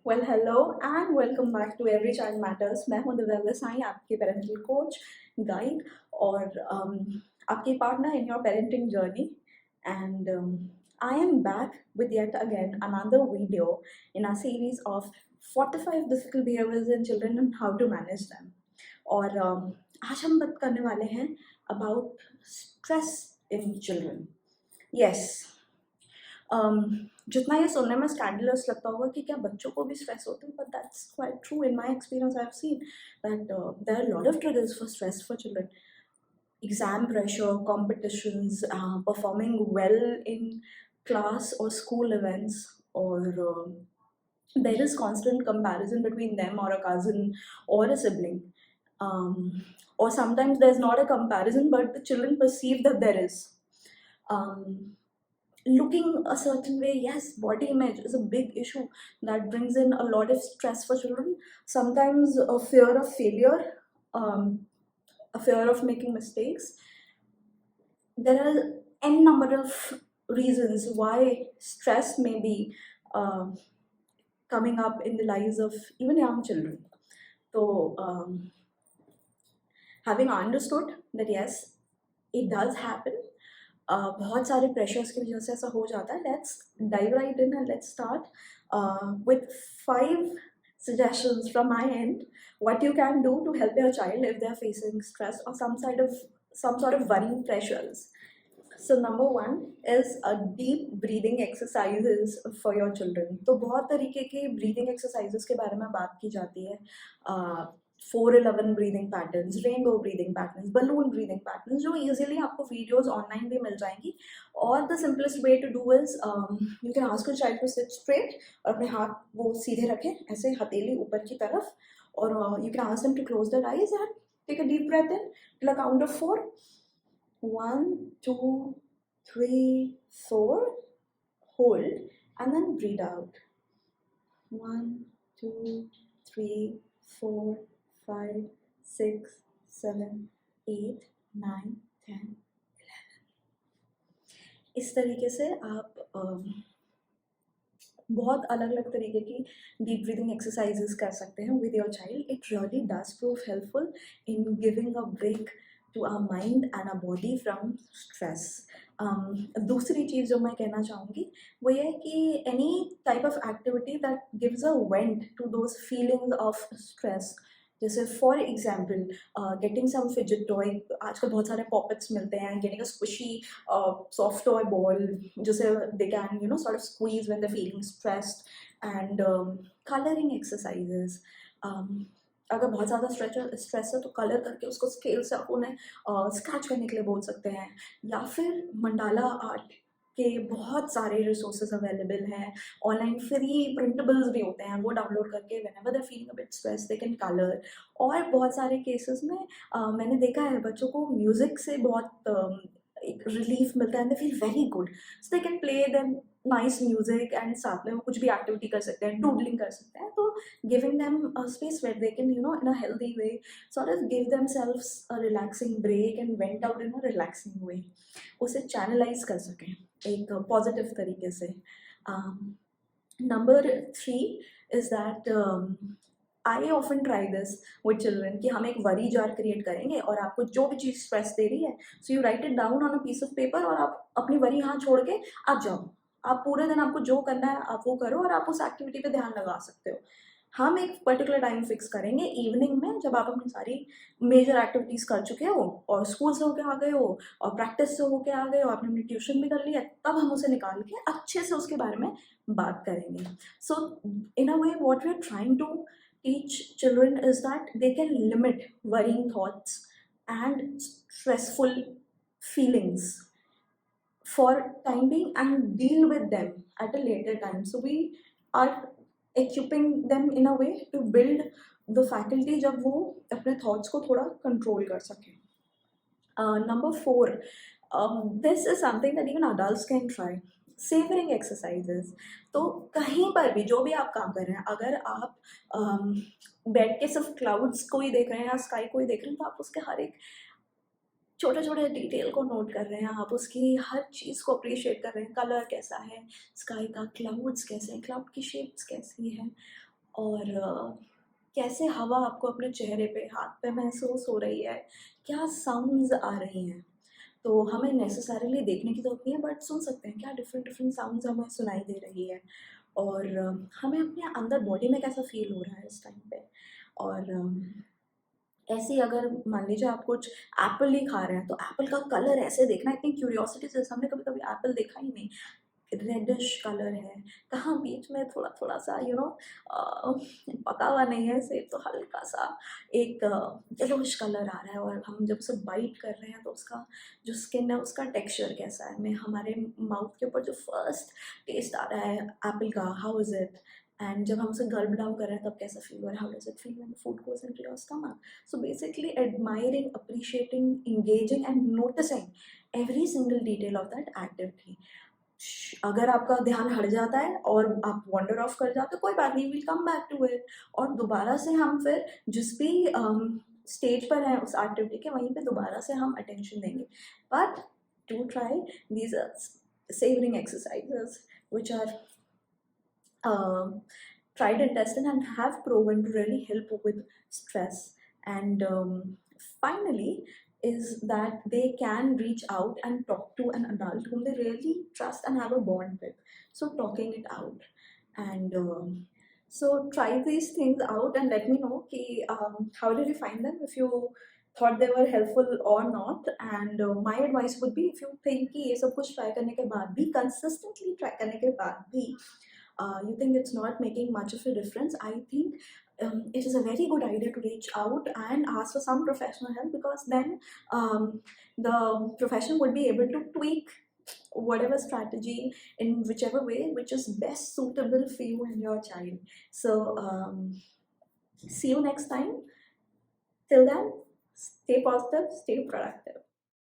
Hello and welcome back to every child matters. मैं हूं दिव्या साई, आपकी पेरेंटल कोच, गाइड और आपकी partner in your parenting journey. And I am back with yet again another video in a series of 45 difficult behaviours in children and how to manage them. और आज हम बात करने वाले हैं about stress in children. Yes, जितना ये सुनने में स्कैंडलस लगता होगा कि क्या बच्चों को भी स्ट्रेस होता है, but that's quite true. In my experience I have seen that there are lot of triggers for stress for children. Exam pressure, competitions, performing well in class or school events, or there is constant comparison between them or a cousin or a sibling. um, or sometimes there's not a comparison, but the children perceive that there is. um, Looking a certain way, yes, body image is a big issue that brings in a lot of stress for children. Sometimes a fear of failure, um, a fear of making mistakes. There are n number of reasons why stress may be uh, coming up in the lives of even young children. So having understood that yes, it does happen, बहुत सारे pressures की वजह से ऐसा हो जाता है. Let's dive right in and let's start with 5 suggestions from my end what you can do to help your child if they are facing stress or some sort of worrying pressures. So number 1 is a deep breathing exercises for your children. तो बहुत तरीके के breathing exercises के बारे में बात की जाती है. 4-11 breathing patterns, rainbow breathing patterns, balloon breathing patterns, जो इजीली आपको वीडियोस ऑनलाइन भी मिल जाएंगी. और the simplest way to do is you can ask your child to sit straight और अपने हाथ वो सीधे रखें, ऐसे हथेली ऊपर की तरफ. और you can ask them to close their eyes and take a deep breath in till a count of 4. 1, 2, 3, 4. Hold and then breathe out. 1, 2, 3, 4, 5, 6, 7, 8, 9, 10, 11. इस तरीके से आप बहुत अलग अलग तरीके की डीप ब्रीदिंग एक्सरसाइजेस कर सकते हैं with your child. It really does prove helpful in giving a break to our mind and our body from stress. दूसरी चीज़ जो मैं कहना चाहूँगी वो ये है कि any type of activity that gives a vent to those feelings of stress. जैसे for example getting some fidget toy. आजकल बहुत सारे पॉपेट्स मिलते हैं. Getting a squishy soft toy ball, just they can sort of squeeze when they're feeling stressed. And coloring exercises. अगर बहुत ज़्यादा stress है तो कलर करके उसको स्केल से आप उन्हें स्क्रैच करने के लिए बोल सकते हैं. या फिर मंडाला आर्ट के बहुत सारे रिसोर्सेज अवेलेबल हैं ऑनलाइन. फ्री प्रिंटेबल्स भी होते हैं, वो डाउनलोड करके whenever they feeling a bit stress they can colour. और बहुत सारे केसेस में मैंने देखा है बच्चों को म्यूज़िक से बहुत एक रिलीफ मिलता है. They feel very good, so they can play them nice music and साथ में वो कुछ भी एक्टिविटी कर सकते हैं, डूडलिंग कर सकते हैं. तो giving them a space where they can in a healthy way sort of give themselves a relaxing break and vent out in a relaxing way, उसे चैनलाइज कर सकें एक पॉजिटिव तरीके से. Number 3 is that I often try this with children कि हम एक worry jar create करेंगे और आपको जो भी चीज़ स्ट्रेस दे रही है, so you write it down on a piece of paper और आप अपनी वरी यहाँ छोड़ के आप जाओ. आप पूरे दिन आपको जो करना है आप वो करो और आप उस एक्टिविटी पे ध्यान लगा सकते हो. हम एक पर्टिकुलर टाइम फिक्स करेंगे इवनिंग में, जब आप अपनी सारी मेजर एक्टिविटीज़ कर चुके हो और स्कूल से होके आ गए हो और प्रैक्टिस से होके आ गए हो, आपने अपनी ट्यूशन भी कर लिया, तब हम उसे निकाल के अच्छे से उसके बारे में बात करेंगे. So in a way what we are trying to teach children is that they can limit worrying thoughts and stressful feelings for time being and deal with them at a later time. So we are equipping them in a way to build the faculty जब वो अपने thoughts को थोड़ा control कर सकें. Number 4, this is something that even adults can try. Savouring exercises. तो कहीं पर भी जो भी आप काम कर रहे हैं, अगर आप बैठ के सिर्फ क्लाउड्स को ही देख रहे हैं या स्काई को ही देख रहे हैं, तो आप उसके हर एक छोटे छोटे डिटेल को नोट कर रहे हैं, आप उसकी हर चीज़ को अप्रिशिएट कर रहे हैं. कलर कैसा है स्काई का, क्लाउड्स कैसे हैं, क्लाउड की शेप्स कैसी है, और कैसे हवा आपको अपने चेहरे पे, हाथ पे महसूस हो रही है, क्या साउंड्स आ रही हैं। तो हमें नेसेसरीली देखने की ज़रूरत नहीं है, बट सुन सकते हैं क्या डिफरेंट डिफरेंट साउंड्स हमें सुनाई दे रही है, और हमें अपने अंदर बॉडी में कैसा फील हो रहा है इस टाइम पे। और ऐसे ही अगर मान लीजिए आप कुछ एप्पल ही खा रहे हैं, तो एप्पल का कलर ऐसे देखना, इतनी क्यूरियोसिटी से, हमने कभी कभी एप्पल देखा ही नहीं, रेडिश कलर है, कहाँ बीच में थोड़ा थोड़ा सा पका हुआ नहीं है सेब, तो हल्का सा एक येलोइश कलर आ रहा है, और हम जब उसे बाइट कर रहे हैं तो उसका जो स्किन है उसका टेक्सचर कैसा है, मैं हमारे माउथ के ऊपर जो फर्स्ट टेस्ट आ रहा है एप्पल का, हाउ इज इट, एंड जब हम उसे गल्प डाउन कर रहे हैं तब कैसा फील हो रहा है, how does it feel when food goes into your stomach. So basically admiring, appreciating, engaging and noticing every single detail of that activity. अगर आपका ध्यान हट जाता है और आप वॉन्डर ऑफ कर जाते हो, कोई बात नहीं, will come back to it, और दोबारा से हम फिर जिस भी स्टेज पर हैं उस एक्टिविटी के, वहीं पे दोबारा से हम अटेंशन देंगे। But to try these savoring exercises which are tried and tested and have proven to really help with stress. And finally, is that they can reach out and talk to an adult whom they really trust and have a bond with. So, talking it out. And so, try these things out and let me know ki, how did you find them, if you thought they were helpful or not. And my advice would be, if you think कि ये सब कुछ try करने के बाद भी, consistently try करने के बाद भी you think it's not making much of a difference, I think it is a very good idea to reach out and ask for some professional help, because then the profession would be able to tweak whatever strategy in whichever way which is best suitable for you and your child. So see you next time. Till then, stay positive, stay productive.